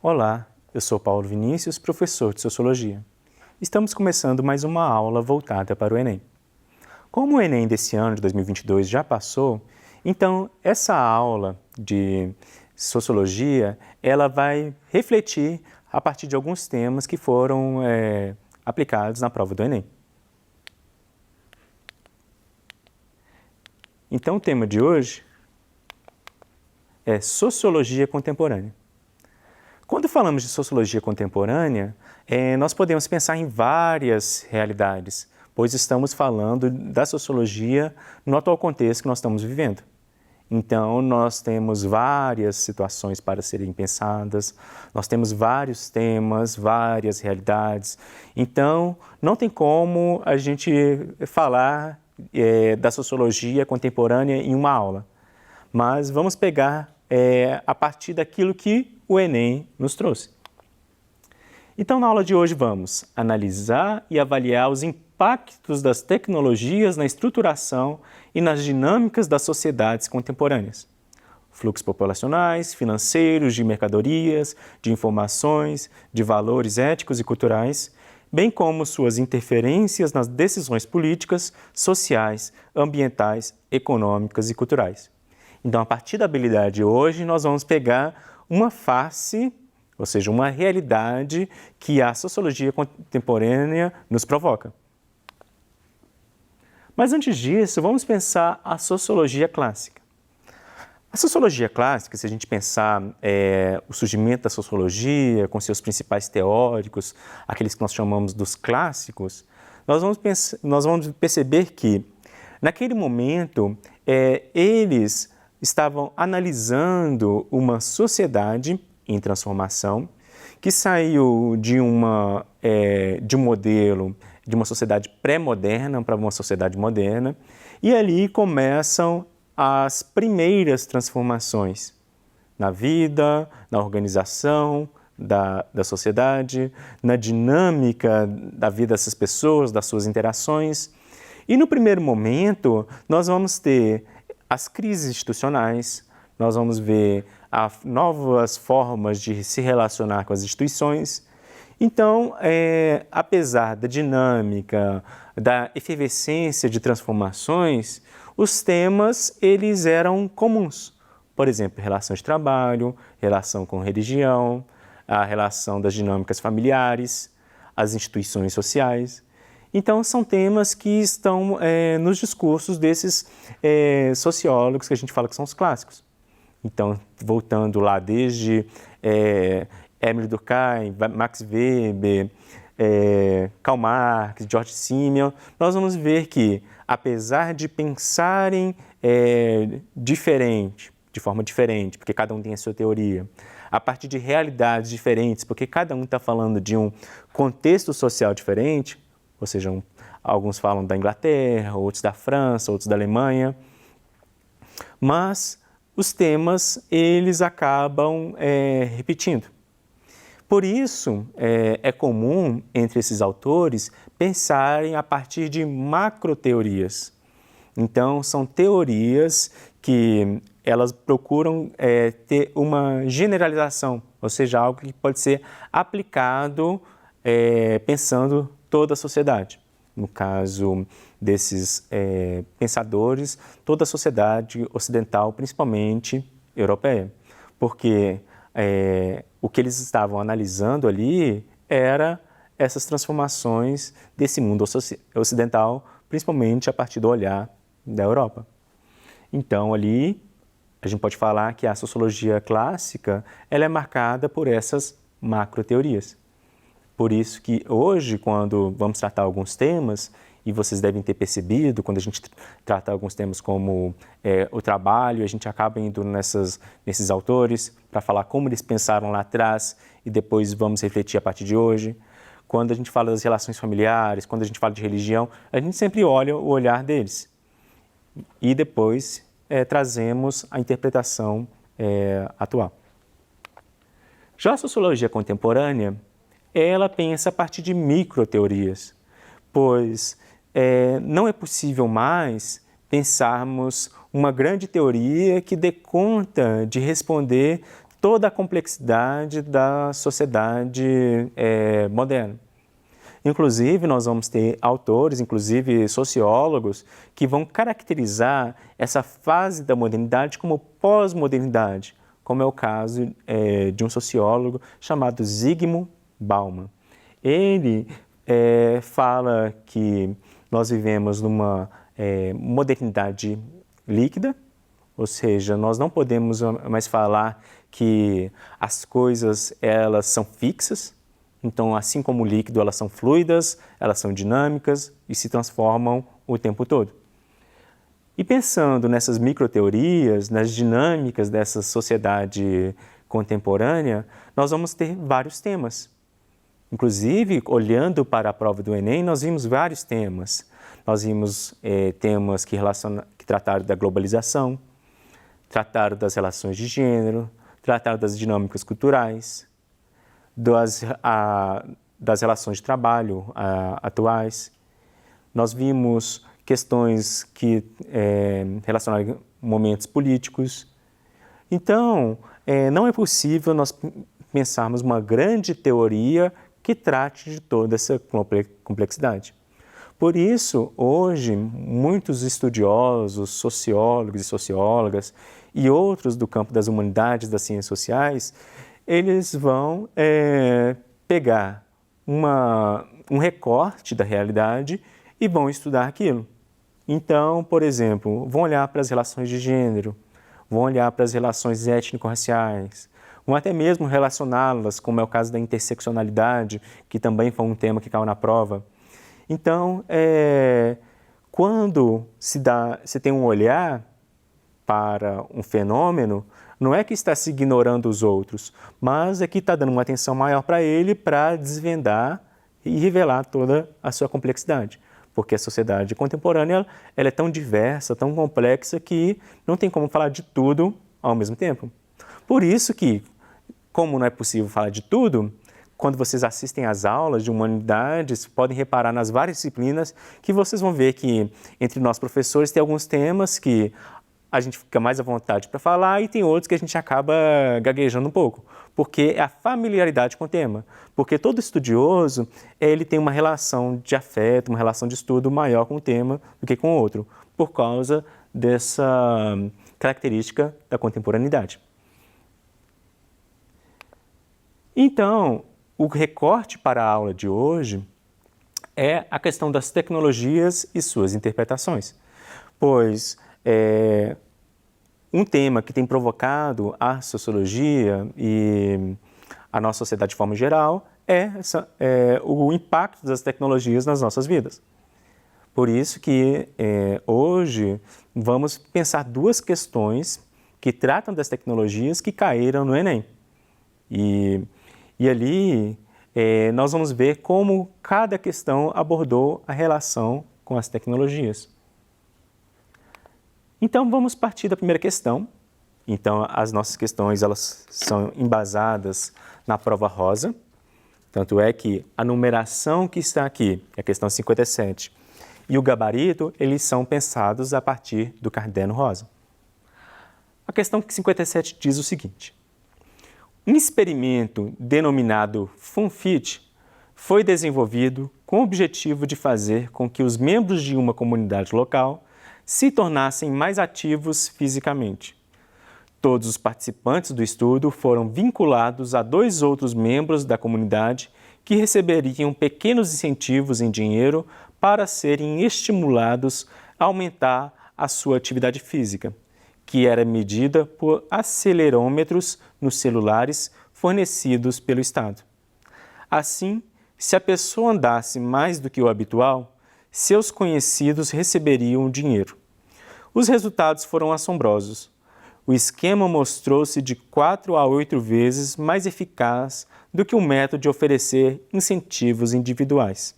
Olá, eu sou Paulo Vinícius, professor de Sociologia. Estamos começando mais uma aula voltada para o Enem. Como o Enem desse ano, de 2022, já passou, então essa aula de Sociologia, ela vai refletir a partir de alguns temas que foram aplicados na prova do Enem. Então o tema de hoje é Sociologia Contemporânea. Quando falamos de sociologia contemporânea, nós podemos pensar em várias realidades, pois estamos falando da sociologia no atual contexto que nós estamos vivendo. Então, nós temos várias situações para serem pensadas, nós temos vários temas, várias realidades. Então, não tem como a gente falar da sociologia contemporânea em uma aula, mas vamos pegar a partir daquilo que o Enem nos trouxe. Então, na aula de hoje, vamos analisar e avaliar os impactos das tecnologias na estruturação e nas dinâmicas das sociedades contemporâneas. Fluxos populacionais, financeiros, de mercadorias, de informações, de valores éticos e culturais, bem como suas interferências nas decisões políticas, sociais, ambientais, econômicas e culturais. Então, a partir da habilidade de hoje, nós vamos pegar uma face, ou seja, uma realidade que a sociologia contemporânea nos provoca. Mas antes disso, vamos pensar a sociologia clássica. A sociologia clássica, se a gente pensar o surgimento da sociologia, com seus principais teóricos, aqueles que nós chamamos dos clássicos, nós vamos perceber que, naquele momento, eles estavam analisando uma sociedade em transformação que saiu de um modelo de uma sociedade pré-moderna para uma sociedade moderna, e ali começam as primeiras transformações na vida, na organização da sociedade, na dinâmica da vida dessas pessoas, das suas interações. E no primeiro momento, nós vamos ter as crises institucionais, nós vamos ver novas formas de se relacionar com as instituições. Então, apesar da dinâmica, da efervescência de transformações, os temas eles eram comuns. Por exemplo, relação de trabalho, relação com religião, a relação das dinâmicas familiares, as instituições sociais. Então, são temas que estão nos discursos desses sociólogos que a gente fala que são os clássicos. Então, voltando lá desde Émile Durkheim, Max Weber, Karl Marx, George Simenon, nós vamos ver que, apesar de pensarem de forma diferente, porque cada um tem a sua teoria, a partir de realidades diferentes, porque cada um está falando de um contexto social diferente, ou seja, alguns falam da Inglaterra, outros da França, outros da Alemanha, mas os temas eles acabam repetindo. Por isso, é comum entre esses autores pensarem a partir de macroteorias. Então, são teorias que elas procuram ter uma generalização, ou seja, algo que pode ser aplicado pensando toda a sociedade. No caso desses pensadores, toda a sociedade ocidental, principalmente europeia, porque o que eles estavam analisando ali era essas transformações desse mundo ocidental, principalmente a partir do olhar da Europa. Então, ali, a gente pode falar que a sociologia clássica ela é marcada por essas macroteorias. Por isso que hoje, quando vamos tratar alguns temas, e vocês devem ter percebido, quando a gente trata alguns temas como o trabalho, a gente acaba indo nesses autores para falar como eles pensaram lá atrás e depois vamos refletir a partir de hoje. Quando a gente fala das relações familiares, quando a gente fala de religião, a gente sempre olha o olhar deles. E depois trazemos a interpretação atual. Já a sociologia contemporânea, ela pensa a partir de microteorias, pois não é possível mais pensarmos uma grande teoria que dê conta de responder toda a complexidade da sociedade moderna. Inclusive, nós vamos ter autores, inclusive sociólogos, que vão caracterizar essa fase da modernidade como pós-modernidade, como é o caso de um sociólogo chamado Zygmunt Bauman. Ele fala que nós vivemos numa modernidade líquida, ou seja, nós não podemos mais falar que as coisas elas são fixas. Então, assim como o líquido, elas são fluidas, elas são dinâmicas e se transformam o tempo todo. E pensando nessas microteorias, nas dinâmicas dessa sociedade contemporânea, nós vamos ter vários temas. Inclusive, olhando para a prova do Enem, nós vimos vários temas. Nós vimos temas que trataram da globalização, trataram das relações de gênero, trataram das dinâmicas culturais, das relações de trabalho atuais. Nós vimos questões que relacionadas a momentos políticos. Então, não é possível nós pensarmos uma grande teoria que trate de toda essa complexidade. Por isso, hoje, muitos estudiosos, sociólogos e sociólogas e outros do campo das humanidades, das ciências sociais, eles vão pegar um recorte da realidade e vão estudar aquilo. Então, por exemplo, vão olhar para as relações de gênero, vão olhar para as relações étnico-raciais, vão até mesmo relacioná-las, como é o caso da interseccionalidade, que também foi um tema que caiu na prova. Então, quando se tem um olhar para um fenômeno, não é que está se ignorando os outros, mas é que está dando uma atenção maior para ele para desvendar e revelar toda a sua complexidade. Porque a sociedade contemporânea ela é tão diversa, tão complexa, que não tem como falar de tudo ao mesmo tempo. Por isso que, como não é possível falar de tudo, quando vocês assistem às aulas de humanidades, podem reparar nas várias disciplinas que vocês vão ver que entre nós professores tem alguns temas que a gente fica mais à vontade para falar e tem outros que a gente acaba gaguejando um pouco, porque é a familiaridade com o tema. Porque todo estudioso, ele tem uma relação de afeto, uma relação de estudo maior com o tema do que com o outro, por causa dessa característica da contemporaneidade. Então, o recorte para a aula de hoje é a questão das tecnologias e suas interpretações, pois um tema que tem provocado a sociologia e a nossa sociedade de forma geral é o impacto das tecnologias nas nossas vidas. Por isso que hoje vamos pensar duas questões que tratam das tecnologias que caíram no Enem. E ali nós vamos ver como cada questão abordou a relação com as tecnologias. Então, vamos partir da primeira questão. Então, as nossas questões elas são embasadas na prova rosa. Tanto é que a numeração que está aqui, a questão 57, e o gabarito, eles são pensados a partir do caderno rosa. A questão 57 diz o seguinte: um experimento denominado FunFit foi desenvolvido com o objetivo de fazer com que os membros de uma comunidade local se tornassem mais ativos fisicamente. Todos os participantes do estudo foram vinculados a 2 outros membros da comunidade que receberiam pequenos incentivos em dinheiro para serem estimulados a aumentar a sua atividade física, que era medida por acelerômetros nos celulares fornecidos pelo Estado. Assim, se a pessoa andasse mais do que o habitual, seus conhecidos receberiam dinheiro. Os resultados foram assombrosos. O esquema mostrou-se de 4 a 8 vezes mais eficaz do que o método de oferecer incentivos individuais.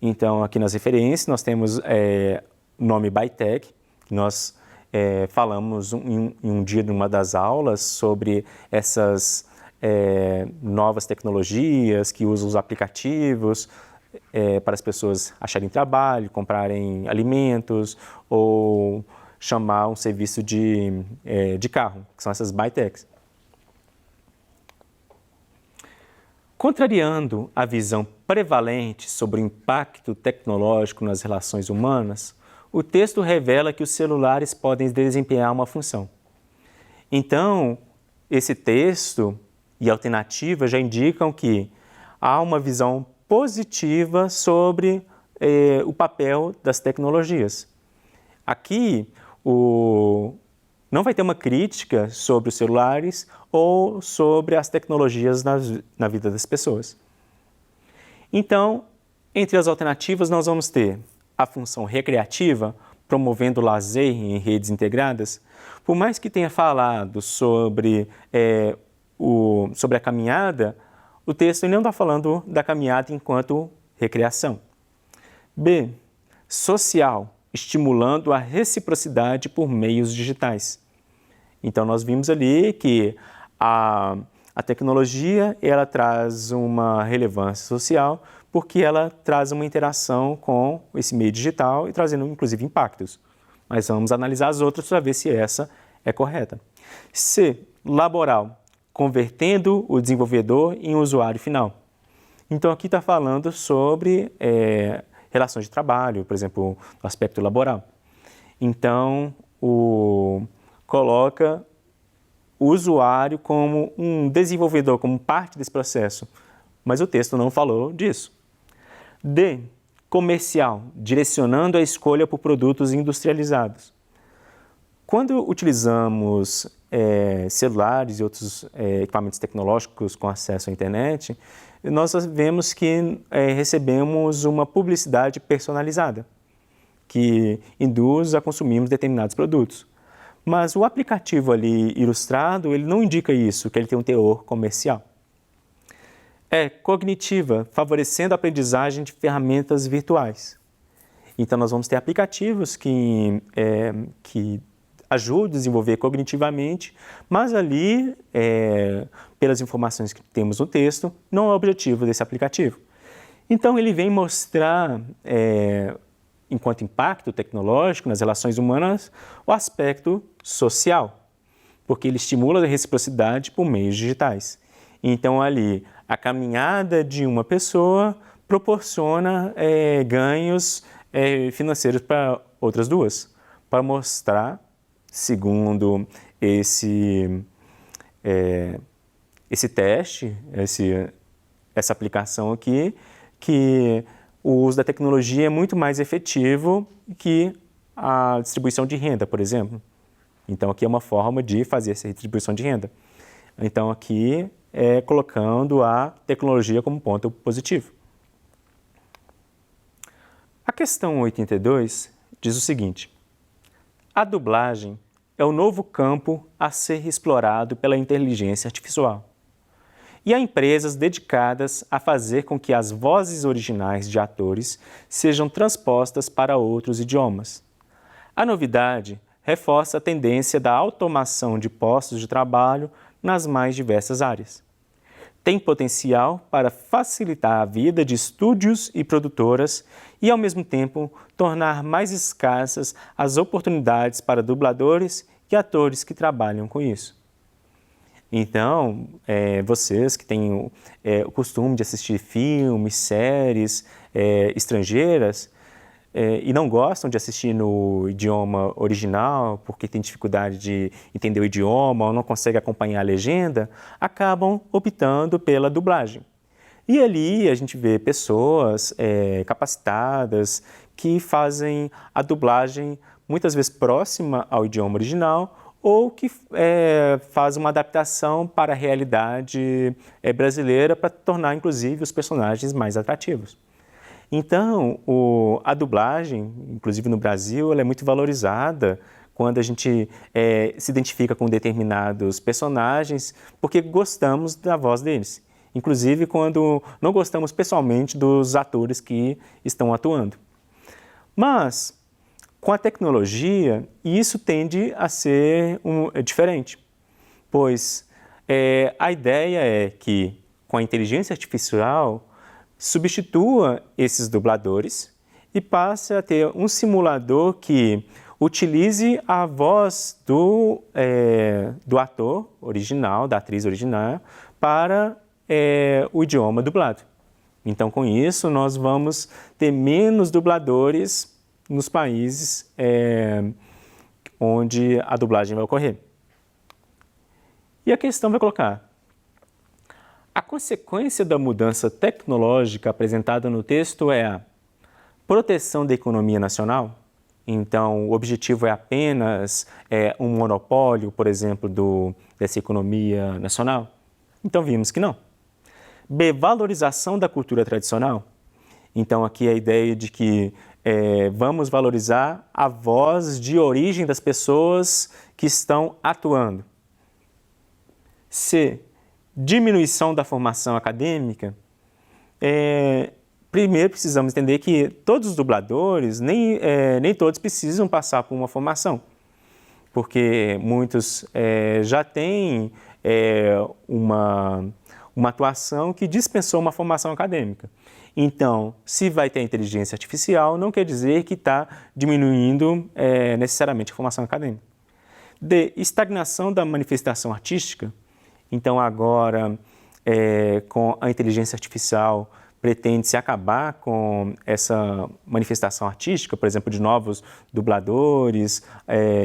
Então, aqui nas referências, nós temos o nome Bytec, que nós falamos em um dia de uma das aulas sobre essas novas tecnologias que usam os aplicativos para as pessoas acharem trabalho, comprarem alimentos ou chamar um serviço de carro, que são essas buy techs. Contrariando a visão prevalente sobre o impacto tecnológico nas relações humanas, o texto revela que os celulares podem desempenhar uma função. Então, esse texto e a alternativa já indicam que há uma visão positiva sobre o papel das tecnologias. Aqui, não vai ter uma crítica sobre os celulares ou sobre as tecnologias na vida das pessoas. Então, entre as alternativas, nós vamos ter a função recreativa, promovendo o lazer em redes integradas. Por mais que tenha falado sobre a caminhada, o texto não está falando da caminhada enquanto recreação. B. Social, estimulando a reciprocidade por meios digitais. Então, nós vimos ali que a tecnologia ela traz uma relevância social porque ela traz uma interação com esse meio digital e trazendo, inclusive, impactos. Mas vamos analisar as outras para ver se essa é correta. C. Laboral, convertendo o desenvolvedor em usuário final. Então, aqui está falando sobre relações de trabalho, por exemplo, o aspecto laboral. Então, coloca o usuário como um desenvolvedor, como parte desse processo, mas o texto não falou disso. D. Comercial, direcionando a escolha por produtos industrializados. Quando utilizamos celulares e outros equipamentos tecnológicos com acesso à internet, nós vemos que recebemos uma publicidade personalizada, que induz a consumirmos determinados produtos. Mas o aplicativo ali ilustrado, ele não indica isso, que ele tem um teor comercial. Cognitiva, favorecendo a aprendizagem de ferramentas virtuais. Então, nós vamos ter aplicativos que ajudam a desenvolver cognitivamente, mas ali, pelas informações que temos no texto, não é o objetivo desse aplicativo. Então, ele vem mostrar, enquanto impacto tecnológico nas relações humanas, o aspecto social, porque ele estimula a reciprocidade por meios digitais. Então, ali, a caminhada de uma pessoa proporciona ganhos financeiros para outras duas, para mostrar, segundo esse teste, essa aplicação aqui, que o uso da tecnologia é muito mais efetivo que a distribuição de renda, por exemplo. Então, aqui é uma forma de fazer essa distribuição de renda. Então, aqui colocando a tecnologia como ponto positivo. A questão 82 diz o seguinte: a dublagem é o novo campo a ser explorado pela inteligência artificial. E há empresas dedicadas a fazer com que as vozes originais de atores sejam transpostas para outros idiomas. A novidade reforça a tendência da automação de postos de trabalho nas mais diversas áreas. Tem potencial para facilitar a vida de estúdios e produtoras e, ao mesmo tempo, tornar mais escassas as oportunidades para dubladores e atores que trabalham com isso. Então, vocês que têm o costume de assistir filmes, séries estrangeiras e não gostam de assistir no idioma original porque tem dificuldade de entender o idioma ou não consegue acompanhar a legenda, acabam optando pela dublagem. E ali a gente vê pessoas capacitadas que fazem a dublagem muitas vezes próxima ao idioma original ou que faz uma adaptação para a realidade brasileira para tornar, inclusive, os personagens mais atrativos. Então, a dublagem, inclusive no Brasil, ela é muito valorizada quando a gente se identifica com determinados personagens porque gostamos da voz deles. Inclusive quando não gostamos pessoalmente dos atores que estão atuando. Mas, com a tecnologia, isso tende a ser diferente, pois a ideia é que, com a inteligência artificial, substitua esses dubladores e passe a ter um simulador que utilize a voz do ator original, da atriz original, para o idioma dublado. Então, com isso, nós vamos ter menos dubladores nos países onde a dublagem vai ocorrer. E a questão vai colocar: a consequência da mudança tecnológica apresentada no texto é a proteção da economia nacional. Então, o objetivo é apenas um monopólio, por exemplo, dessa economia nacional? Então, vimos que não. B, valorização da cultura tradicional. Então, aqui a ideia de que vamos valorizar a voz de origem das pessoas que estão atuando. C, diminuição da formação acadêmica. Primeiro, precisamos entender que todos os dubladores, nem todos precisam passar por uma formação, porque muitos já têm uma atuação que dispensou uma formação acadêmica. Então, se vai ter inteligência artificial, não quer dizer que está diminuindo necessariamente a formação acadêmica. D, estagnação da manifestação artística. Então, agora, com a inteligência artificial, pretende-se acabar com essa manifestação artística, por exemplo, de novos dubladores,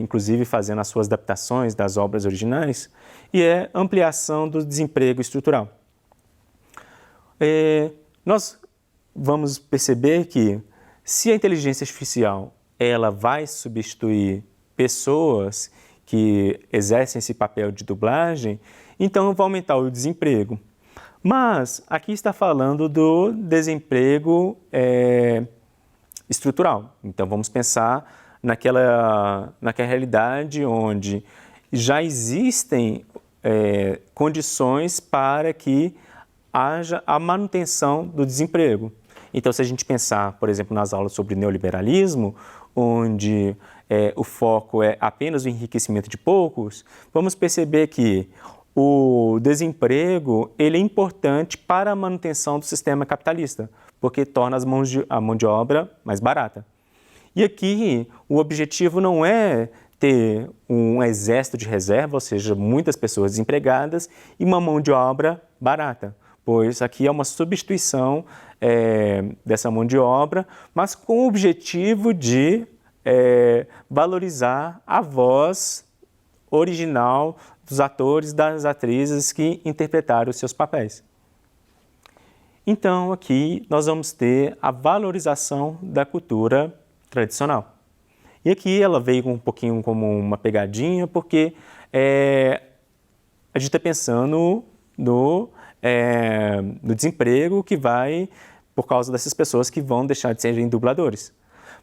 inclusive fazendo as suas adaptações das obras originais, e ampliação do desemprego estrutural. Nós vamos perceber que, se a inteligência artificial ela vai substituir pessoas que exercem esse papel de dublagem, então vai aumentar o desemprego. Mas aqui está falando do desemprego estrutural. Então vamos pensar naquela realidade onde já existem condições para que haja a manutenção do desemprego. Então, se a gente pensar, por exemplo, nas aulas sobre neoliberalismo, onde o foco é apenas o enriquecimento de poucos, vamos perceber que o desemprego ele é importante para a manutenção do sistema capitalista, porque torna a mão de obra mais barata. E aqui o objetivo não é ter um exército de reserva, ou seja, muitas pessoas desempregadas e uma mão de obra barata, pois aqui é uma substituição dessa mão de obra, mas com o objetivo de valorizar a voz original dos atores, das atrizes que interpretaram os seus papéis. Então, aqui nós vamos ter a valorização da cultura tradicional. E aqui ela veio um pouquinho como uma pegadinha, porque a gente está pensando no desemprego que vai por causa dessas pessoas que vão deixar de serem dubladores.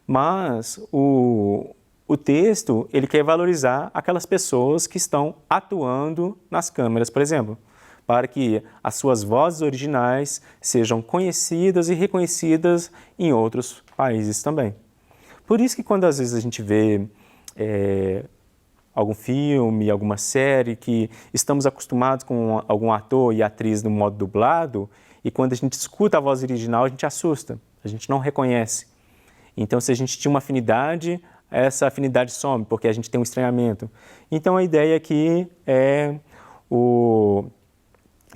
Mas o texto, ele quer valorizar aquelas pessoas que estão atuando nas câmeras, por exemplo, para que as suas vozes originais sejam conhecidas e reconhecidas em outros países também. Por isso que quando às vezes a gente vê algum filme, alguma série que estamos acostumados com algum ator e atriz no modo dublado, e quando a gente escuta a voz original, a gente assusta, a gente não reconhece. Então, se a gente tinha uma afinidade, essa afinidade some, porque a gente tem um estranhamento. Então, a ideia aqui é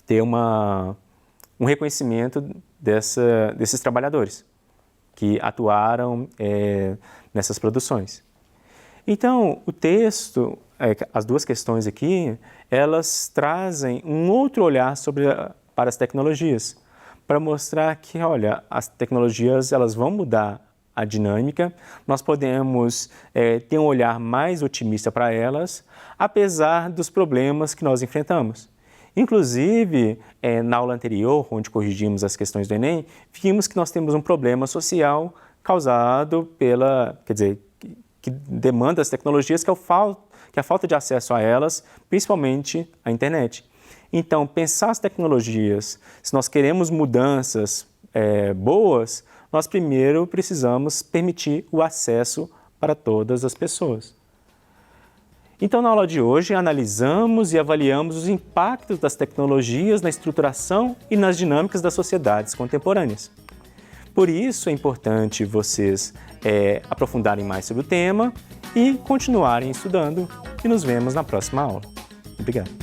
ter um reconhecimento desses trabalhadores que atuaram nessas produções. Então, o texto, as duas questões aqui, elas trazem um outro olhar para as tecnologias, para mostrar que, olha, as tecnologias elas vão mudar a dinâmica, nós podemos ter um olhar mais otimista para elas, apesar dos problemas que nós enfrentamos. Inclusive, na aula anterior, onde corrigimos as questões do Enem, vimos que nós temos um problema social causado que demanda as tecnologias, que é a falta de acesso a elas, principalmente a internet. Então, pensar as tecnologias, se nós queremos mudanças boas, nós primeiro precisamos permitir o acesso para todas as pessoas. Então, na aula de hoje, analisamos e avaliamos os impactos das tecnologias na estruturação e nas dinâmicas das sociedades contemporâneas. Por isso, é importante vocês aprofundarem mais sobre o tema e continuarem estudando e nos vemos na próxima aula. Obrigado.